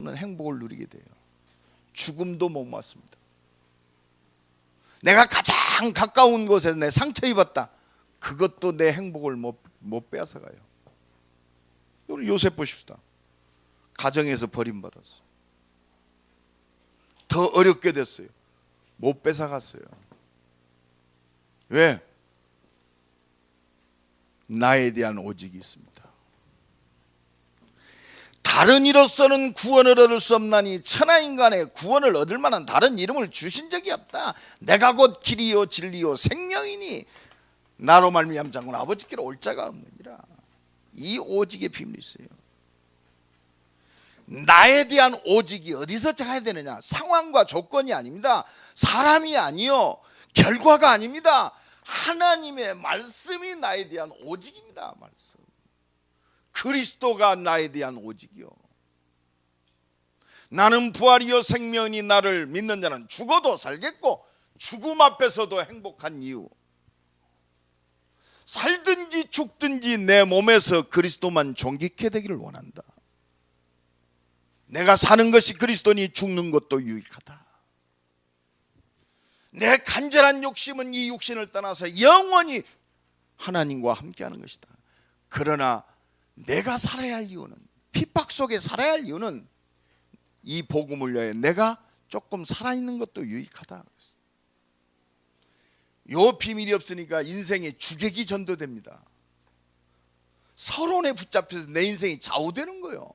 행복을 누리게 돼요. 죽음도 못 맞습니다. 내가 가장 가까운 곳에서 내 상처 입었다. 그것도 내 행복을 못 빼앗아가요. 우리 요셉 보십시다. 가정에서 버림받았어. 더 어렵게 됐어요. 못 뺏어갔어요. 왜? 나에 대한 오직이 있습니다. 다른 이로서는 구원을 얻을 수 없나니 천하 인간의 구원을 얻을 만한 다른 이름을 주신 적이 없다. 내가 곧 길이요 진리요 생명이니 나로 말미암 장군 아버지께로 올 자가 없느니라. 이 오직의 비밀이 있어요. 나에 대한 오직이 어디서 찾아야 되느냐? 상황과 조건이 아닙니다. 사람이 아니요, 결과가 아닙니다. 하나님의 말씀이 나에 대한 오직입니다. 말씀. 그리스도가 나에 대한 오직이요. 나는 부활이요 생명이니 나를 믿는 자는 죽어도 살겠고 죽음 앞에서도 행복한 이유. 살든지 죽든지 내 몸에서 그리스도만 존귀케 되기를 원한다. 내가 사는 것이 그리스도니 죽는 것도 유익하다. 내 간절한 욕심은 이 육신을 떠나서 영원히 하나님과 함께하는 것이다. 그러나 내가 살아야 할 이유는, 핍박 속에 살아야 할 이유는 이 복음을 위하여 내가 조금 살아있는 것도 유익하다. 요 비밀이 없으니까 인생의 주객이 전도됩니다. 서론에 붙잡혀서 내 인생이 좌우되는 거예요.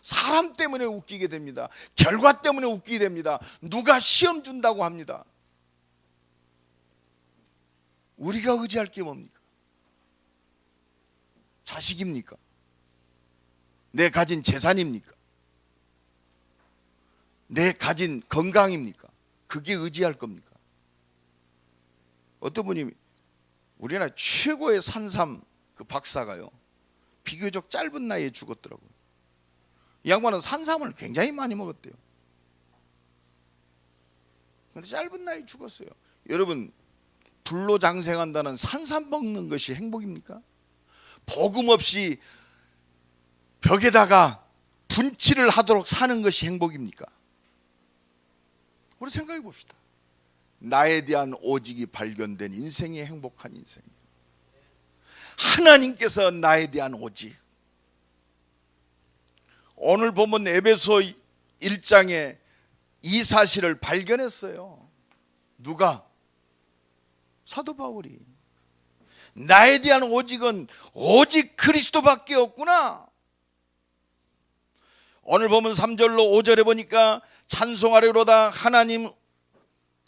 사람 때문에 웃기게 됩니다. 결과 때문에 웃기게 됩니다. 누가 시험 준다고 합니다. 우리가 의지할 게 뭡니까? 자식입니까? 내 가진 재산입니까? 내 가진 건강입니까? 그게 의지할 겁니까? 어떤 분이 우리나라 최고의 산삼 그 박사가요, 비교적 짧은 나이에 죽었더라고요. 이 양반은 산삼을 굉장히 많이 먹었대요. 그런데 짧은 나이에 죽었어요. 여러분, 불로장생한다는 산삼 먹는 것이 행복입니까? 복음 없이 벽에다가 분칠을 하도록 사는 것이 행복입니까? 우리 생각해 봅시다. 나에 대한 오직이 발견된 인생이 행복한 인생이에요. 하나님께서 나에 대한 오직. 오늘 보면 에베소 1장에 이 사실을 발견했어요. 누가? 사도 바울이. 나에 대한 오직은 오직 그리스도밖에 없구나. 오늘 보면 3절로 5절에 보니까 찬송하리로다 하나님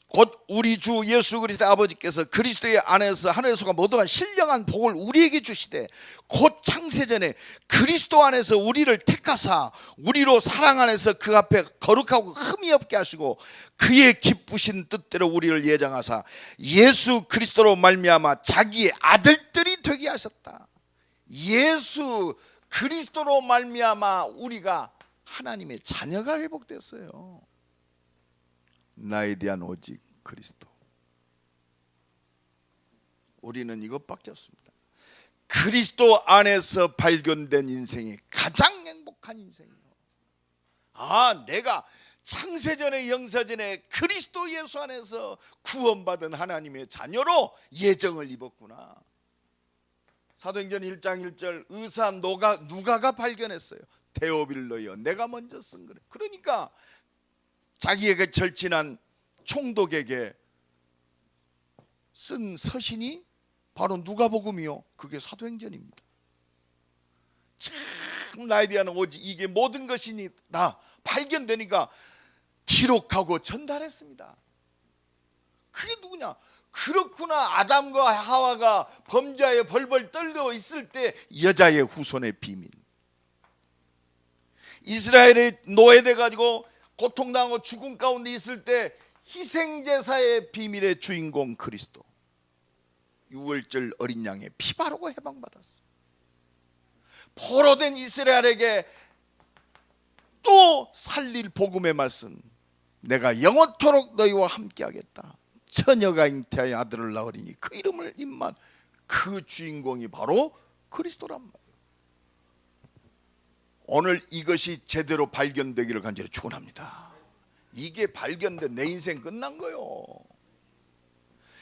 곧 우리 주 예수 그리스도의 아버지께서 그리스도의 안에서 하늘에서가 모두가 신령한 복을 우리에게 주시되 곧 창세전에 그리스도 안에서 우리를 택하사 우리로 사랑 안에서 그 앞에 거룩하고 흠이 없게 하시고 그의 기쁘신 뜻대로 우리를 예정하사 예수 그리스도로 말미암아 자기의 아들들이 되게 하셨다. 예수 그리스도로 말미암아 우리가 하나님의 자녀가 회복됐어요. 나에 대한 오직 그리스도. 우리는 이것밖에 없습니다. 그리스도 안에서 발견된 인생이 가장 행복한 인생이에요. 내가 창세전에 영세전에 그리스도 예수 안에서 구원받은 하나님의 자녀로 예정을 입었구나. 사도행전 1장 1절 의사 누가가 발견했어요. 데오빌로여 내가 먼저 쓴 거래. 그러니까 자기에게 절친한 총독에게 쓴 서신이 바로 누가복음이요. 그게 사도행전입니다. 참 나에 대한 오직 이게 모든 것이 다 발견되니까 기록하고 전달했습니다. 그게 누구냐? 그렇구나. 아담과 하와가 범죄에 벌벌 떨려 있을 때 여자의 후손의 비밀. 이스라엘이 노예돼 가지고 고통당하고 죽음 가운데 있을 때 희생제사의 비밀의 주인공 그리스도. 유월절 어린 양의 피 바르고 해방받았어. 포로된 이스라엘에게 또 살릴 복음의 말씀. 내가 영원토록 너희와 함께하겠다. 처녀가 잉태하여 아들을 낳으리니 그 이름을 임만. 그 주인공이 바로 그리스도란 말이에요. 오늘 이것이 제대로 발견되기를 간절히 축원합니다. 이게 발견된 내 인생 끝난 거요.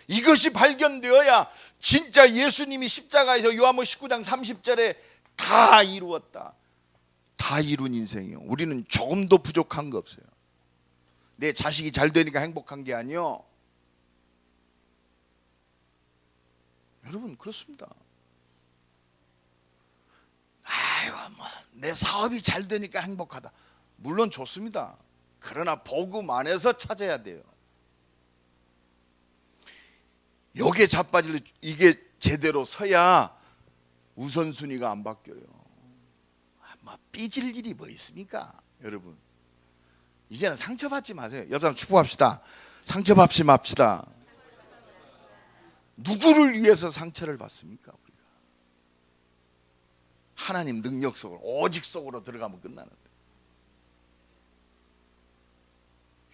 이것이 발견되어야 진짜 예수님이 십자가에서 요한복음 19장 30절에 다 이루었다, 다 이룬 인생이요. 우리는 조금도 부족한 거 없어요. 내 자식이 잘 되니까 행복한 게 아니요. 여러분 그렇습니다. 아유, 내 사업이 잘 되니까 행복하다. 물론 좋습니다. 그러나 복음 안에서 찾아야 돼요. 여기에 자빠질 이게 제대로 서야 우선순위가 안 바뀌어요. 삐질 일이 뭐 있습니까? 여러분 이제는 상처받지 마세요. 여러분 축복합시다. 상처받지 맙시다. 누구를 위해서 상처를 받습니까? 우리가 하나님 능력 속으로, 오직 속으로 들어가면 끝나는데.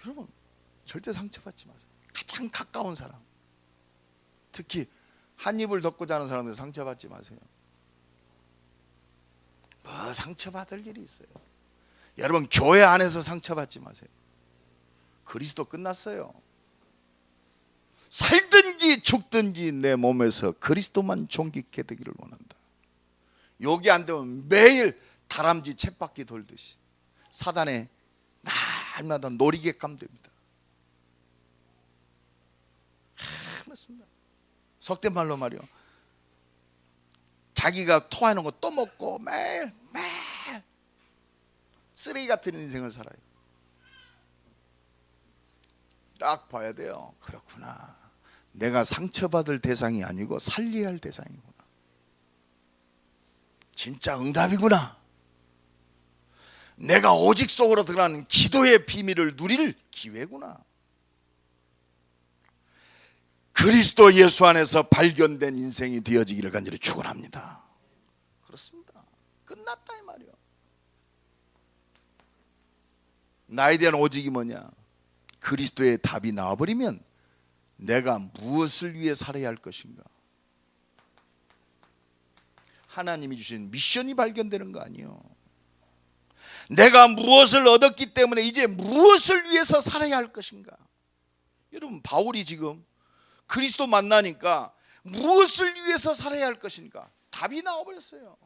여러분 절대 상처받지 마세요. 가장 가까운 사람, 특히 한 입을 덮고 자는 사람들 상처받지 마세요. 뭐 상처받을 일이 있어요. 여러분 교회 안에서 상처받지 마세요. 그리스도 끝났어요. 살든지 죽든지 내 몸에서 그리스도만 존귀케 되기를 원한다. 여기 안 되면 매일 다람쥐 쳇바퀴 돌듯이 사단의 날마다 놀이개감 됩니다. 맞습니다. 속된 말로 말이요, 자기가 토하는 거 또 먹고 매일 쓰레기 같은 인생을 살아요. 딱 봐야 돼요. 그렇구나, 내가 상처받을 대상이 아니고 살려야 할 대상이구나. 진짜 응답이구나. 내가 오직 속으로 들어가는 기도의 비밀을 누릴 기회구나. 그리스도 예수 안에서 발견된 인생이 되어지기를 간절히 축원합니다. 그렇습니다. 끝났다 이 말이요. 나에 대한 오직이 뭐냐? 그리스도의 답이 나와버리면 내가 무엇을 위해 살아야 할 것인가? 하나님이 주신 미션이 발견되는 거 아니에요. 내가 무엇을 얻었기 때문에 이제 무엇을 위해서 살아야 할 것인가? 여러분 바울이 지금 그리스도 만나니까 무엇을 위해서 살아야 할 것인가? 답이 나와버렸어요.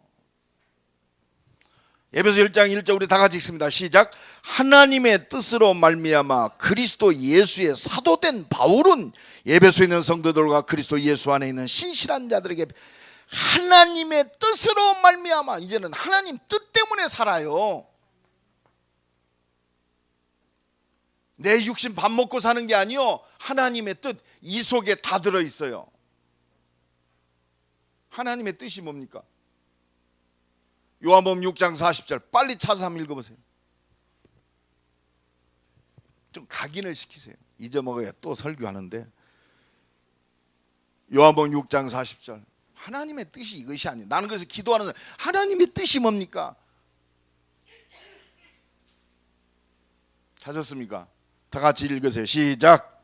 에베소 1장 1절 우리 다 같이 읽습니다. 시작. 하나님의 뜻으로 말미암아 그리스도 예수의 사도된 바울은 에베소에 있는 성도들과 그리스도 예수 안에 있는 신실한 자들에게 하나님의 뜻으로 말미암아, 이제는 하나님 뜻 때문에 살아요. 내 육신 밥 먹고 사는 게 아니요, 하나님의 뜻 이 속에 다 들어있어요. 하나님의 뜻이 뭡니까? 요한복음 6장 40절 빨리 찾아서 한번 읽어보세요. 좀 각인을 시키세요. 잊어먹어야 또 설교하는데. 요한복음 6장 40절 하나님의 뜻이 이것이 아니에요. 나는 그래서 기도하는 하나님의 뜻이 뭡니까? 찾았습니까? 다 같이 읽으세요. 시작.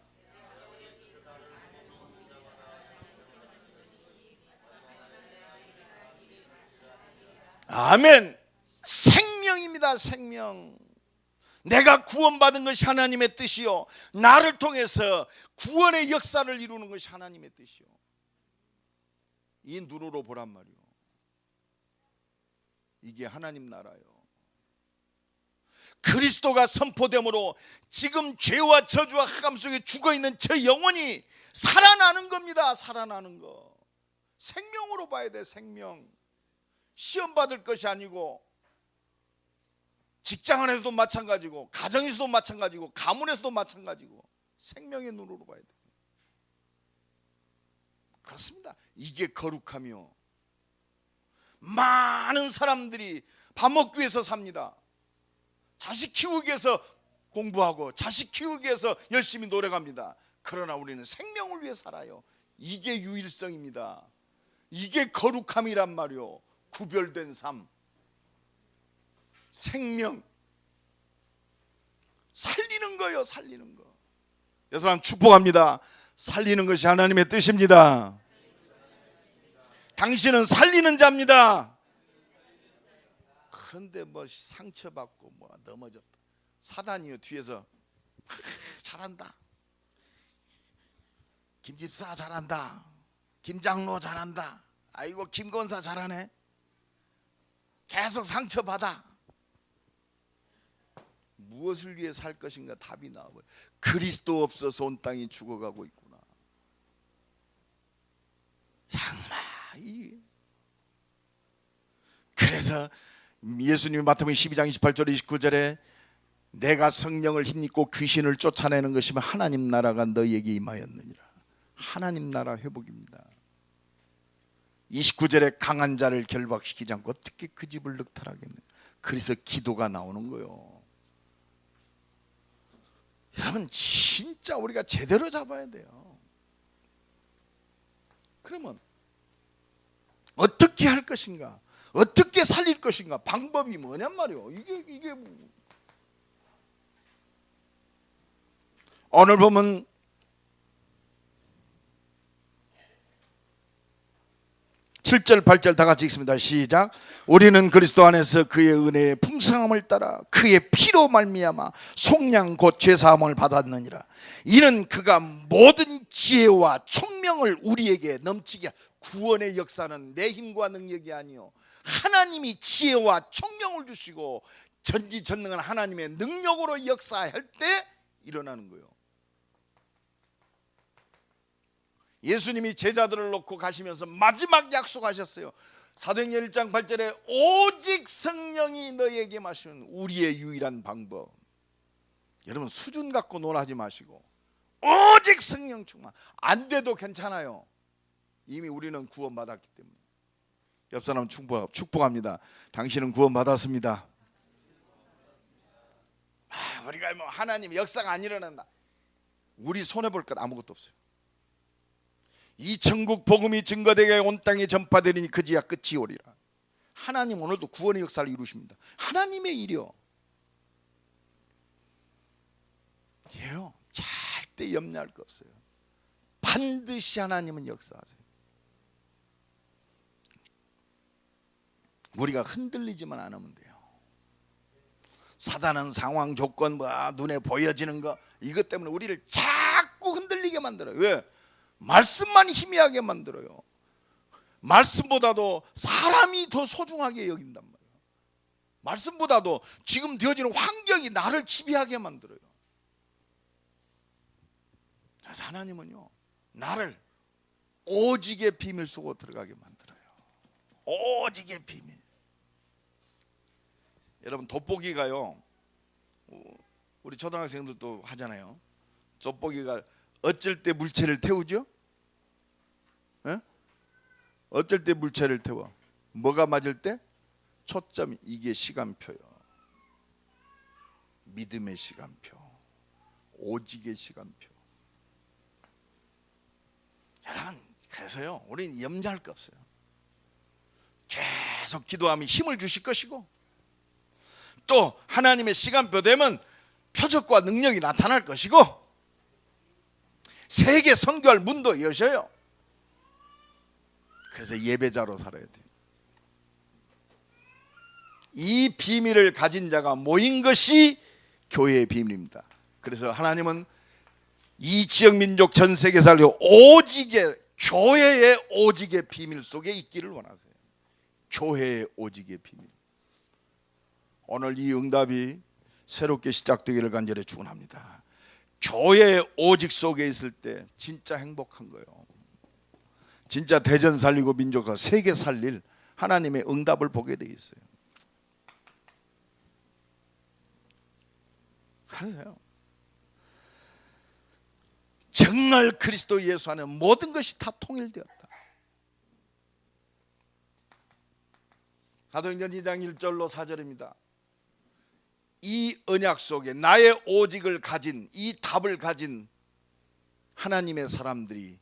아멘. 생명입니다. 생명. 내가 구원받은 것이 하나님의 뜻이요, 나를 통해서 구원의 역사를 이루는 것이 하나님의 뜻이요. 이 눈으로 보란 말이요. 이게 하나님 나라요. 그리스도가 선포됨으로 지금 죄와 저주와 흑암 속에 죽어있는 저 영혼이 살아나는 겁니다. 살아나는 거. 생명으로 봐야 돼. 생명. 시험 받을 것이 아니고, 직장 안에서도 마찬가지고, 가정에서도 마찬가지고, 가문에서도 마찬가지고, 생명의 눈으로 봐야 돼. 그렇습니다. 이게 거룩하며, 많은 사람들이 밥 먹기 위해서 삽니다. 자식 키우기 위해서 공부하고 자식 키우기 위해서 열심히 노력합니다. 그러나 우리는 생명을 위해 살아요. 이게 유일성입니다. 이게 거룩함이란 말이요. 구별된 삶, 생명, 살리는 거요. 살리는 거. 여러분 축복합니다. 살리는 것이 하나님의 뜻입니다. 당신은 살리는 자입니다. 근데 뭐 상처받고 뭐 넘어졌다. 사단이요 뒤에서 잘한다. 김집사 잘한다. 김장로 잘한다. 아이고 김건사 잘하네. 계속 상처받아. 무엇을 위해 살 것인가 답이 나와버려. 그리스도 없어서 온 땅이 죽어가고 있구나. 정말 그래서 예수님이 마태복음 12장 28절 29절에 내가 성령을 힘입고 귀신을 쫓아내는 것이면 하나님 나라가 너희에게 임하였느니라. 하나님 나라 회복입니다. 29절에 강한 자를 결박시키지 않고 어떻게 그 집을 늑탈하겠느냐. 그래서 기도가 나오는 거예요. 여러분 진짜 우리가 제대로 잡아야 돼요. 그러면 어떻게 할 것인가, 어떻게 살릴 것인가, 방법이 뭐냔 말이에요. 이게 오늘 보면 7절 8절 다 같이 읽습니다. 시작. 우리는 그리스도 안에서 그의 은혜의 풍성함을 따라 그의 피로 말미암아 속량 곧 죄사함을 받았느니라. 이는 그가 모든 지혜와 총명을 우리에게 넘치게. 구원의 역사는 내 힘과 능력이 아니요 하나님이 지혜와 총명을 주시고 전지전능한 하나님의 능력으로 역사할 때 일어나는 거예요. 예수님이 제자들을 놓고 가시면서 마지막 약속하셨어요. 사도행전 1장 8절에 오직 성령이 너희에게 마시면 우리의 유일한 방법. 여러분 수준 갖고 놀아지 마시고 오직 성령 충만. 안 돼도 괜찮아요. 이미 우리는 구원받았기 때문에. 옆 사람 축복합니다. 당신은 구원받았습니다. 우리가 뭐 하나님 역사가 안 일어난다. 우리 손해볼 것 아무것도 없어요. 이 천국 복음이 증거되게 온 땅에 전파되리니 그지야 끝이 오리라. 하나님 오늘도 구원의 역사를 이루십니다. 하나님의 일이요. 예요. 절대 염려할 거 없어요. 반드시 하나님은 역사하세요. 우리가 흔들리지만 않으면 돼요. 사단은 상황, 조건, 눈에 보여지는 거 이것 때문에 우리를 자꾸 흔들리게 만들어요. 왜? 말씀만 희미하게 만들어요. 말씀보다도 사람이 더 소중하게 여긴단 말이에요. 말씀보다도 지금 되어지는 환경이 나를 지배하게 만들어요. 그래서 하나님은요 나를 오직의 비밀 속으로 들어가게 만들어요. 오직의 비밀. 여러분 돋보기가요 우리 초등학생들도 하잖아요. 돋보기가 어쩔 때 물체를 태우죠? 에? 어쩔 때 물체를 태워? 뭐가 맞을 때? 초점. 이게 시간표요. 믿음의 시간표, 오직의 시간표. 여러분 그래서요 우리는 염려할 거 없어요. 계속 기도하면 힘을 주실 것이고 또 하나님의 시간표 되면 표적과 능력이 나타날 것이고 세계 선교할 문도 여셔요. 그래서 예배자로 살아야 돼요. 이 비밀을 가진 자가 모인 것이 교회의 비밀입니다. 그래서 하나님은 이 지역 민족 전 세계 살려 오직의 교회의 오직의 비밀 속에 있기를 원하세요. 교회의 오직의 비밀. 오늘 이 응답이 새롭게 시작되기를 간절히 축원합니다. 교회의 오직 속에 있을 때 진짜 행복한 거예요. 진짜 대전 살리고 민족과 세계 살릴 하나님의 응답을 보게 돼 있어요. 그래요. 정말 그리스도 예수 안에 모든 것이 다 통일되었다. 사도행전 2장 1절로 4절입니다. 이 언약 속에 나의 오직을 가진 이 답을 가진 하나님의 사람들이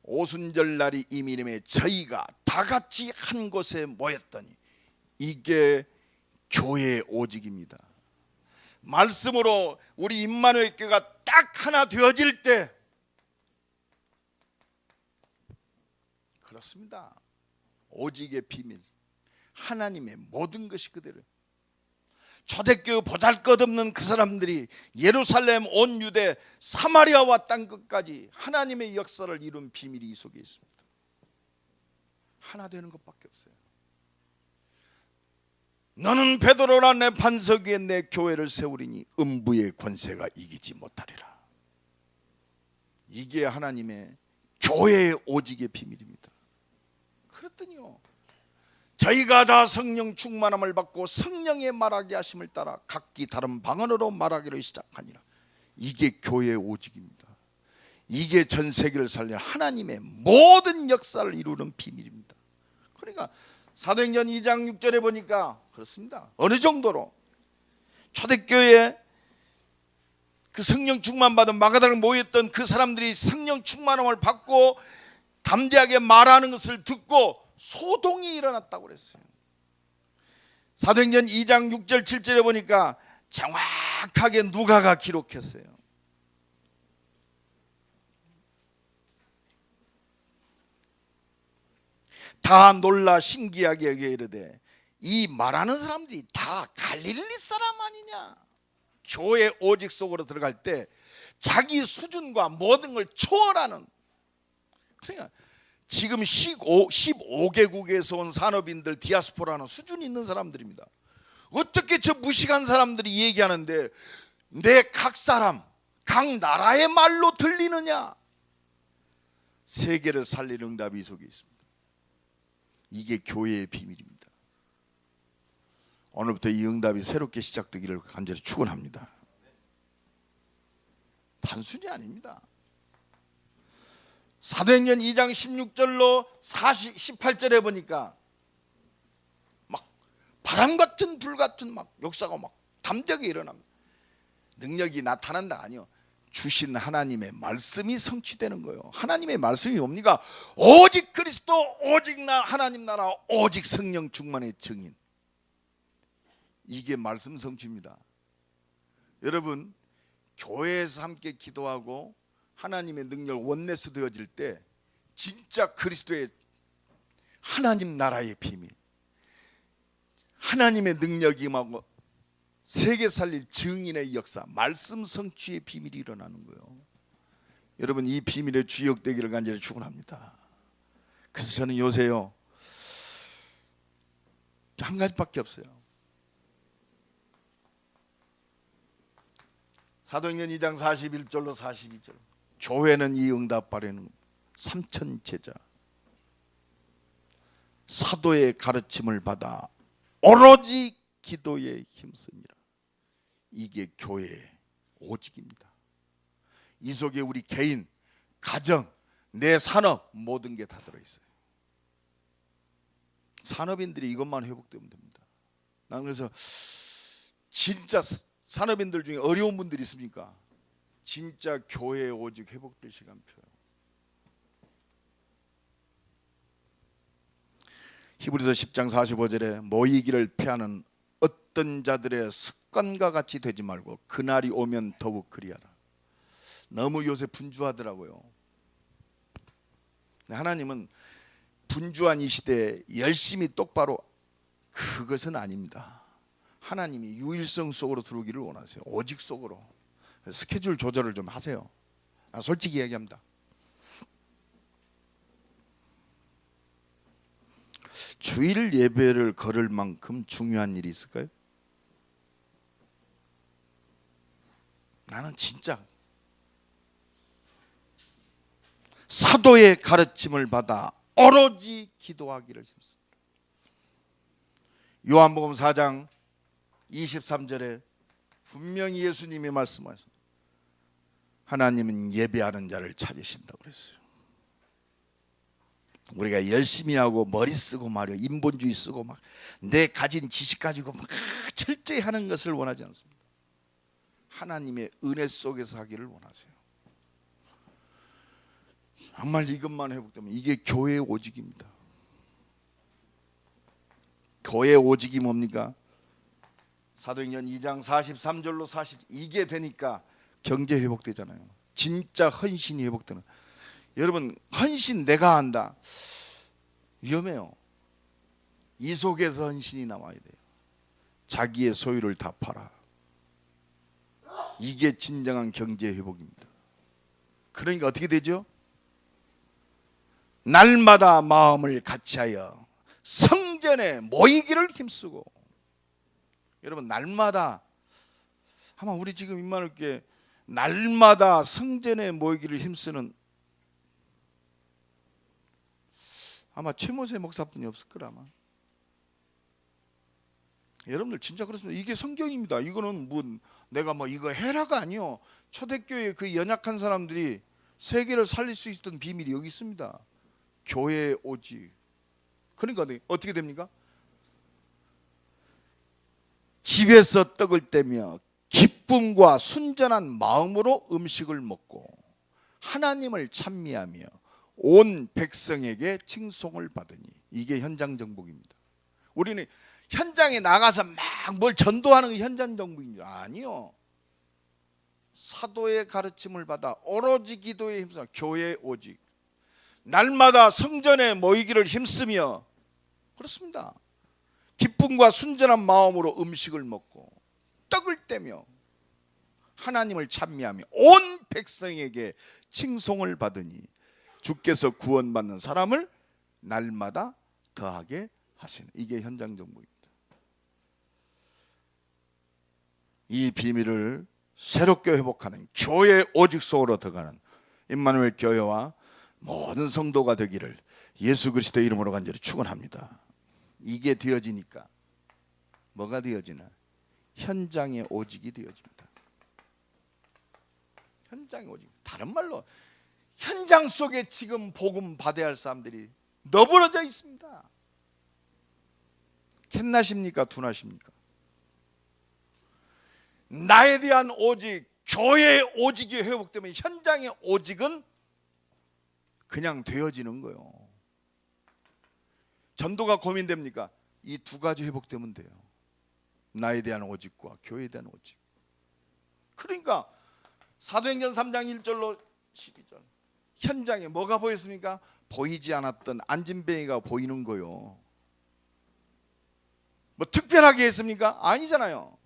오순절 날이 이미림에 저희가 다 같이 한 곳에 모였더니 이게 교회의 오직입니다. 말씀으로 우리 임마누엘 교회가 딱 하나 되어질 때 그렇습니다. 오직의 비밀 하나님의 모든 것이 그대로 초대교회 보잘것없는 그 사람들이 예루살렘, 온 유대, 사마리아와 땅끝까지 하나님의 역사를 이룬 비밀이 이 속에 있습니다. 하나 되는 것밖에 없어요. 너는 베드로라 내 반석 위에 내 교회를 세우리니 음부의 권세가 이기지 못하리라. 이게 하나님의 교회의 오직의 비밀입니다. 그랬더니요, 저희가 다 성령 충만함을 받고 성령의 말하게 하심을 따라 각기 다른 방언으로 말하기를 시작하니라. 이게 교회의 오직입니다. 이게 전 세계를 살리는 하나님의 모든 역사를 이루는 비밀입니다. 그러니까 사도행전 2장 6절에 보니까 그렇습니다. 어느 정도로 초대교회에 그 성령 충만 받은 마가다락에 모였던 그 사람들이 성령 충만함을 받고 담대하게 말하는 것을 듣고 소동이 일어났다고 그랬어요. 사도행전 2장 6절 7절에 보니까 정확하게 누가가 기록했어요. 다 놀라 신기하게 여겨 이르되 이 말하는 사람들이 다 갈릴리 사람 아니냐. 교회 오직 속으로 들어갈 때 자기 수준과 모든 걸 초월하는, 그러니까 지금 15개국에서 온 산업인들, 디아스포라는 수준이 있는 사람들입니다. 어떻게 저 무식한 사람들이 얘기하는데 내 각 사람, 각 나라의 말로 들리느냐. 세계를 살리는 응답이 이 속에 있습니다. 이게 교회의 비밀입니다. 오늘부터 이 응답이 새롭게 시작되기를 간절히 축원합니다. 단순히 아닙니다. 사도행전 2장 16절로 18절에 보니까 막 바람 같은 불 같은 막 역사가 막 담대하게 일어납니다. 능력이 나타난다 아니요, 주신 하나님의 말씀이 성취되는 거예요. 하나님의 말씀이 뭡니까? 오직 그리스도, 오직 하나님 나라, 오직 성령 충만의 증인. 이게 말씀 성취입니다. 여러분, 교회에서 함께 기도하고 하나님의 능력 원내스 되어질 때 진짜 그리스도의 하나님 나라의 비밀, 하나님의 능력이 임하고 세계 살릴 증인의 역사, 말씀 성취의 비밀이 일어나는 거예요. 여러분, 이 비밀의 주역되기를 간절히 축원합니다. 그래서 저는 요새요 한 가지밖에 없어요. 사도행전 2장 41절로 42절, 교회는 이 응답 바라는 3천 제자, 사도의 가르침을 받아 오로지 기도에 힘쓰니라. 이게 교회의 오직입니다. 이 속에 우리 개인, 가정, 내 산업 모든 게 다 들어있어요. 산업인들이 이것만 회복되면 됩니다. 나는 그래서 진짜 산업인들 중에 어려운 분들이 있습니까? 진짜 교회의 오직 회복될 시간표예요. 히브리서 10장 45절에 모이기를 피하는 어떤 자들의 습관과 같이 되지 말고 그날이 오면 더욱 그리하라. 너무 요새 분주하더라고요. 하나님은 분주한 이 시대에 열심히 똑바로, 그것은 아닙니다. 하나님이 유일성 속으로 들어오기를 원하세요. 오직 속으로. 스케줄 조절을 좀 하세요. 솔직히 얘기합니다. 주일 예배를 걸을 만큼 중요한 일이 있을까요? 나는 진짜 사도의 가르침을 받아 오로지 기도하기를 힘씁니다. 요한복음 4장 23절에 분명히 예수님이 말씀하셨어요. 하나님은 예배하는 자를 찾으신다고 그랬어요. 우리가 열심히 하고 머리 쓰고 말이야, 인본주의 쓰고 막 내 가진 지식 가지고 막 철저히 하는 것을 원하지 않습니다. 하나님의 은혜 속에서 하기를 원하세요. 정말 이것만 회복되면 이게 교회의 오직입니다. 교회의 오직이 뭡니까? 사도행전 2장 43절로 40, 이게 되니까 경제 회복되잖아요. 진짜 헌신이 회복되는. 여러분, 헌신 내가 한다, 위험해요. 이 속에서 헌신이 나와야 돼요. 자기의 소유를 다 팔아. 이게 진정한 경제 회복입니다. 그러니까 어떻게 되죠? 날마다 마음을 같이하여 성전에 모이기를 힘쓰고. 여러분, 날마다, 아마 우리 지금 임마누엘교회 날마다 성전에 모이기를 힘쓰는 아마 최모세 목사뿐이 없을 거라. 아마 여러분들 진짜 그렇습니다. 이게 성경입니다. 이거는 뭐 내가 뭐 이거 해라가 아니요. 초대교회 그 연약한 사람들이 세계를 살릴 수 있었던 비밀이 여기 있습니다. 교회에 오지. 그러니까 어떻게 됩니까? 집에서 떡을 떼며 기쁨과 순전한 마음으로 음식을 먹고 하나님을 찬미하며 온 백성에게 칭송을 받으니. 이게 현장 정복입니다. 우리는 현장에 나가서 막 뭘 전도하는 게 현장 정복입니다. 아니요. 사도의 가르침을 받아 오로지 기도에 힘써 교회에 오직 날마다 성전에 모이기를 힘쓰며, 그렇습니다. 기쁨과 순전한 마음으로 음식을 먹고 떡을 떼며 하나님을 찬미하며 온 백성에게 칭송을 받으니 주께서 구원받는 사람을 날마다 더하게 하시는. 이게 현장 정복입니다. 이 비밀을 새롭게 회복하는 교회 오직 속으로 들어가는 임마누엘 교회와 모든 성도가 되기를 예수 그리스도의 이름으로 간절히 축원합니다. 이게 되어지니까 뭐가 되어지나? 현장의 오직이 되어집니다. 현장의 오직. 다른 말로 현장 속에 지금 복음 받아야 할 사람들이 너부러져 있습니다. 캔낫입니까? 두낫입니까? 나에 대한 오직, 교회의 오직이 회복되면 현장의 오직은 그냥 되어지는 거예요. 전도가 고민됩니까? 이 두 가지 회복되면 돼요. 나에 대한 오직과 교회에 대한 오직. 그러니까 사도행전 3장 1절로 12절 현장에 뭐가 보였습니까? 보이지 않았던 안진뱅이가 보이는 거요. 뭐 특별하게 했습니까? 아니잖아요.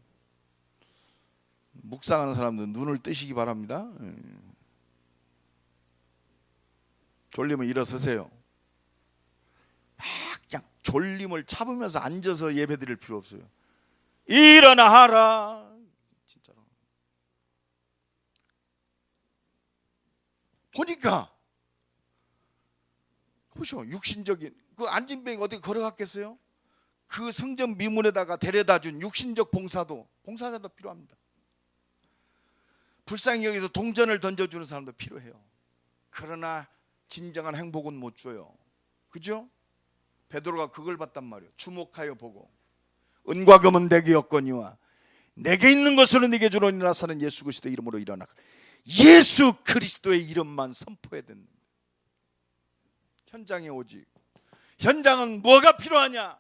묵상하는 사람들은 눈을 뜨시기 바랍니다. 졸리면 일어서세요. 막 그냥 졸림을 참으면서 앉아서 예배 드릴 필요 없어요. 일어나라. 진짜로. 보니까 보시오. 육신적인 그 안진뱅이 어떻게 걸어갔겠어요? 그 성전 미문에다가 데려다준 육신적 봉사자도 필요합니다. 불쌍히 여기서 동전을 던져주는 사람도 필요해요. 그러나 진정한 행복은 못 줘요. 그죠? 베드로가 그걸 봤단 말이에요. 주목하여 보고 은과 금은 내게 없거니와 내게 있는 것으로 네게 주노니라 사는 예수 그리스도의 이름으로 일어나. 예수 그리스도의 이름만 선포해야 된다. 현장에 오직. 현장은 뭐가 필요하냐?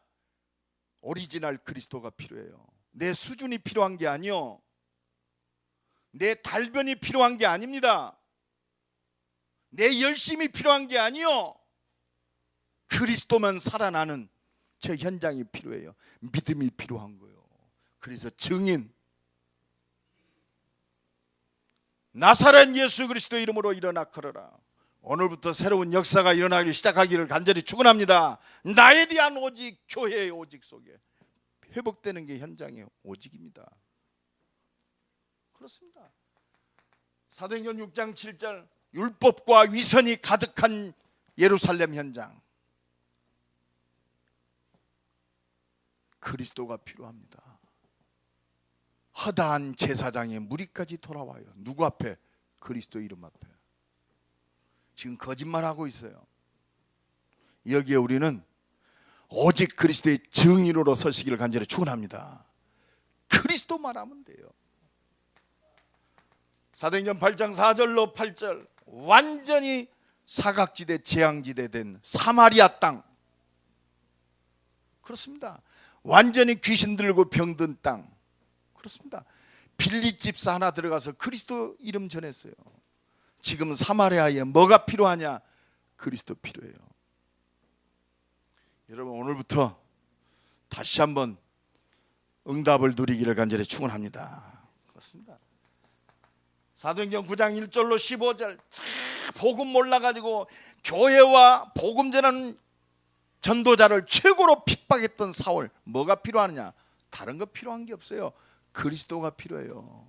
오리지널 그리스도가 필요해요. 내 수준이 필요한 게 아니요. 내 달변이 필요한 게 아닙니다. 내 열심이 필요한 게 아니요. 그리스도만 살아나는 저 현장이 필요해요. 믿음이 필요한 거예요. 그래서 증인 나사렛 예수 그리스도의 이름으로 일어나 걸어라. 오늘부터 새로운 역사가 일어나기 시작하기를 간절히 축원합니다. 나에 대한 오직, 교회의 오직 속에 회복되는 게 현장의 오직입니다. 그렇습니다. 사도행전 6장 7절 율법과 위선이 가득한 예루살렘 현장. 그리스도가 필요합니다. 허다한 제사장의 무리까지 돌아와요. 누구 앞에? 그리스도 이름 앞에. 지금 거짓말하고 있어요. 여기에 우리는 오직 그리스도의 증인으로 서시기를 간절히 축원합니다. 그리스도만 하면 돼요. 사도행전 8장 4절로 8절 완전히 사각지대 재앙지대 된 사마리아 땅. 그렇습니다. 완전히 귀신 들고 병든 땅. 그렇습니다. 빌립 집사 하나 들어가서 그리스도 이름 전했어요. 지금 사마리아에 뭐가 필요하냐? 그리스도 필요해요. 여러분 오늘부터 다시 한번 응답을 누리기를 간절히 축원합니다. 그렇습니다. 사도행전 9장 1절로 15절 복음 몰라가지고 교회와 복음 전하는 전도자를 최고로 핍박했던 사울. 뭐가 필요하느냐? 다른 거 필요한 게 없어요. 그리스도가 필요해요.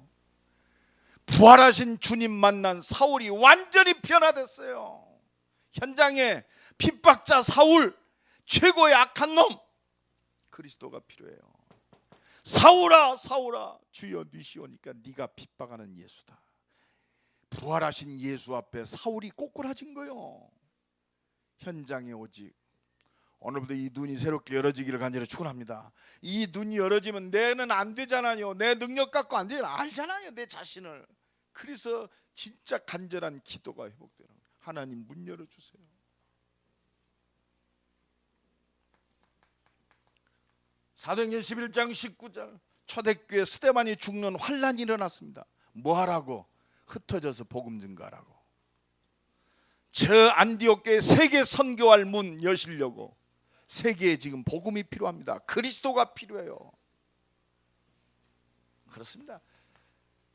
부활하신 주님 만난 사울이 완전히 변화됐어요. 현장에 핍박자 사울, 최고의 악한 놈, 그리스도가 필요해요. 사울아 사울아 주여 니시오니까 네가 핍박하는 예수다. 부활하신 예수 앞에 사울이 꼬꾸라진 거요. 현장에 오직 오늘부터 이 눈이 새롭게 열어지기를 간절히 축원합니다. 이 눈이 열어지면 내는 안 되잖아요. 내 능력 갖고 안 되잖아요. 알잖아요, 내 자신을. 그래서 진짜 간절한 기도가 회복되는 거예요. 하나님 문 열어주세요. 사도행전 11장 19절 초대교회 스데반이 죽는 환란이 일어났습니다. 뭐하라고? 흩어져서 복음 증거하라고. 저 안디옥교회 세계 선교할 문 여시려고 세계에 지금 복음이 필요합니다. 그리스도가 필요해요. 그렇습니다.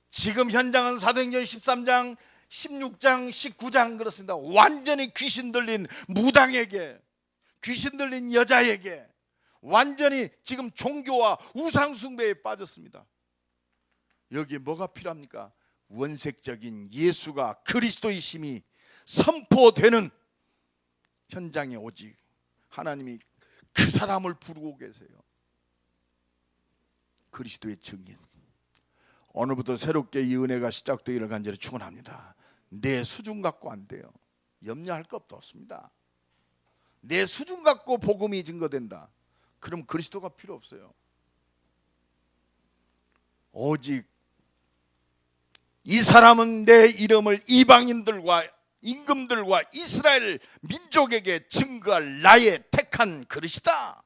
지금 현장은 사도행전 13장 16장 19장 그렇습니다. 완전히 귀신 들린 무당에게, 귀신 들린 여자에게 완전히 지금 종교와 우상숭배에 빠졌습니다. 여기에 뭐가 필요합니까? 원색적인 예수가 그리스도이심이 선포되는 현장에 오직 하나님이 그 사람을 부르고 계세요. 그리스도의 증인. 오늘부터 새롭게 이 은혜가 시작되기를 간절히 축원합니다. 내 수준 갖고 안 돼요. 염려할 것도 없습니다. 내 수준 갖고 복음이 증거된다. 그럼 그리스도가 필요 없어요. 오직 이 사람은 내 이름을 이방인들과 임금들과 이스라엘 민족에게 증거할 나의 택한 그릇이다.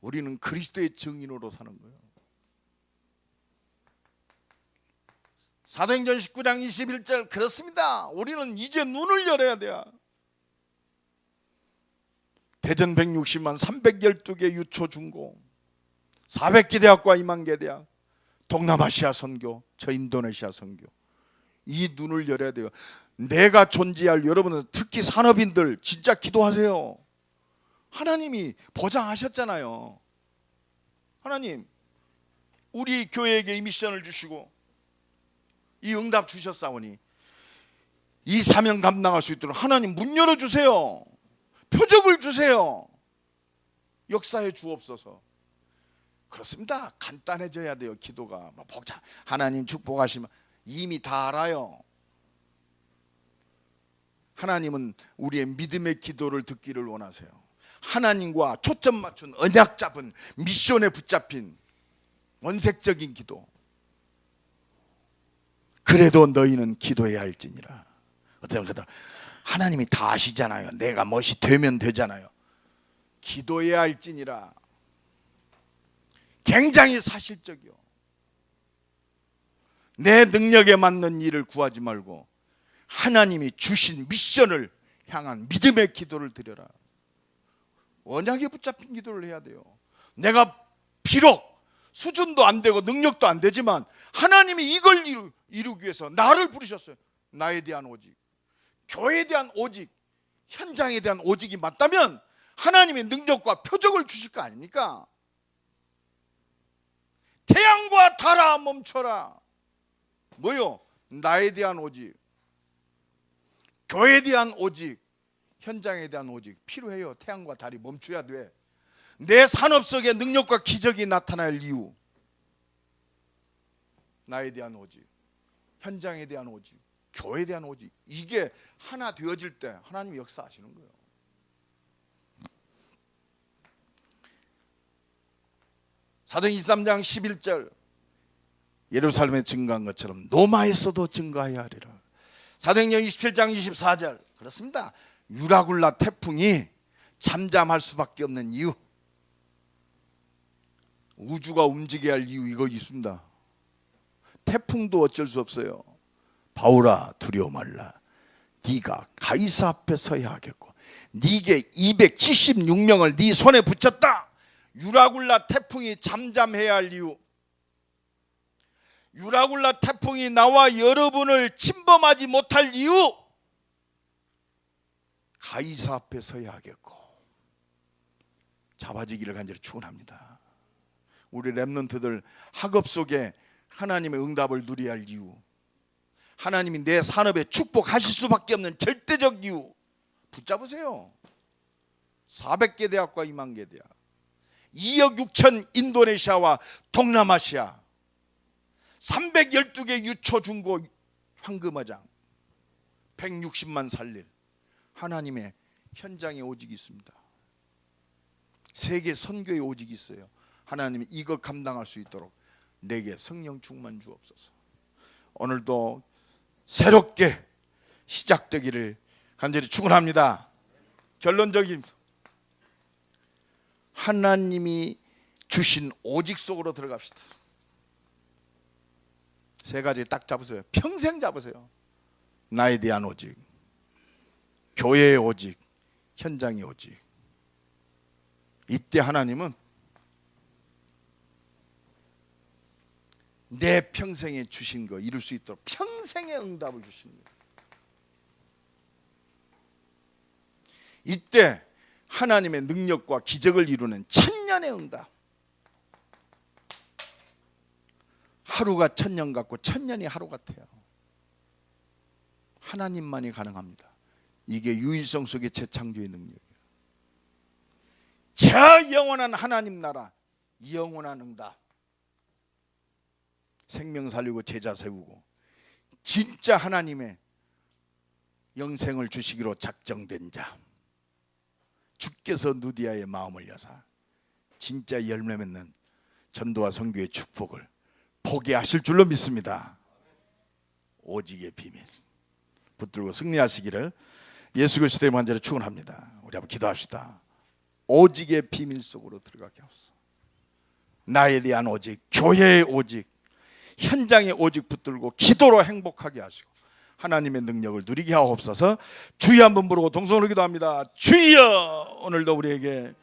우리는 그리스도의 증인으로 사는 거예요. 사도행전 19장 21절 그렇습니다. 우리는 이제 눈을 열어야 돼요. 대전 160만 312개 유초 중고 400개 대학과 2만 개 대학 동남아시아 선교 저 인도네시아 선교 이 눈을 열어야 돼요. 내가 존재할 여러분은 특히 산업인들 진짜 기도하세요. 하나님이 보장하셨잖아요. 하나님 우리 교회에게 이 미션을 주시고 이 응답 주셨사오니 이 사명 감당할 수 있도록 하나님 문 열어주세요. 표적을 주세요. 역사해 주옵소서. 그렇습니다. 간단해져야 돼요. 기도가 복잡. 하나님 축복하시면 이미 다 알아요. 하나님은 우리의 믿음의 기도를 듣기를 원하세요. 하나님과 초점 맞춘 언약 잡은 미션에 붙잡힌 원색적인 기도. 그래도 너희는 기도해야 할지니라. 어떤 그들 하나님이 다 아시잖아요. 내가 멋이 되면 되잖아요. 기도해야 할지니라. 굉장히 사실적이요. 내 능력에 맞는 일을 구하지 말고 하나님이 주신 미션을 향한 믿음의 기도를 드려라. 언약에 붙잡힌 기도를 해야 돼요. 내가 비록 수준도 안 되고 능력도 안 되지만 하나님이 이걸 이루기 위해서 나를 부르셨어요. 나에 대한 오직, 교회에 대한 오직, 현장에 대한 오직이 맞다면 하나님의 능력과 표적을 주실 거 아닙니까? 태양과 달아 멈춰라. 뭐요? 나에 대한 오직, 교회에 대한 오직, 현장에 대한 오직 필요해요. 태양과 달이 멈춰야 돼. 내 산업 속에 능력과 기적이 나타날 이유. 나에 대한 오직, 현장에 대한 오직, 교회에 대한 오직. 이게 하나 되어질 때 하나님이 역사하시는 거예요. 사도행전 23장 11절 예루살렘에 증거한 것처럼 로마에서도 증거해야 하리라. 사도행전 27장 24절 그렇습니다. 유라굴라 태풍이 잠잠할 수밖에 없는 이유, 우주가 움직여야 할 이유 이거 있습니다. 태풍도 어쩔 수 없어요. 바울아 두려워 말라. 네가 가이사 앞에 서야 하겠고 네게 276명을 네 손에 붙였다. 유라굴라 태풍이 잠잠해야 할 이유, 유라굴라 태풍이 나와 여러분을 침범하지 못할 이유, 가이사 앞에 서야 하겠고 잡아지기를 간절히 축원합니다. 우리 렘넌트들 학업 속에 하나님의 응답을 누려야 할 이유, 하나님이 내 산업에 축복하실 수밖에 없는 절대적 이유 붙잡으세요. 400개 대학과 2만 개 대학, 2억 6천 인도네시아와 동남아시아, 312개 유초 중고 황금어장, 160만 살릴 하나님의 현장에 오직이 있습니다. 세계 선교에 오직이 있어요. 하나님이 이거 감당할 수 있도록 내게 성령 충만 주옵소서. 오늘도 새롭게 시작되기를 간절히 축원합니다. 결론적인, 하나님이 주신 오직 속으로 들어갑시다. 세 가지 딱 잡으세요. 평생 잡으세요. 나에 대한 오직, 교회의 오직, 현장의 오직. 이때 하나님은 내 평생에 주신 거 이룰 수 있도록 평생의 응답을 주시는 거예요. 이때 하나님의 능력과 기적을 이루는 천년의 응답. 하루가 천년 같고 천년이 하루 같아요. 하나님만이 가능합니다. 이게 유일성 속의 재창조의 능력이에요. 저 영원한 하나님 나라, 영원한 응답. 생명 살리고 제자 세우고 진짜 하나님의 영생을 주시기로 작정된 자, 주께서 누디아의 마음을 여사 진짜 열매 맺는 전도와 선교의 축복을 보게 하실 줄로 믿습니다. 오직의 비밀 붙들고 승리하시기를 예수 그리스도의 간절히 축원합니다. 우리 한번 기도합시다. 오직의 비밀 속으로 들어가게 하옵소서. 나에 대한 오직, 교회의 오직, 현장의 오직 붙들고 기도로 행복하게 하시고 하나님의 능력을 누리게 하옵소서. 주여 한번 부르고 동성으로 기도합니다. 주여, 오늘도 우리에게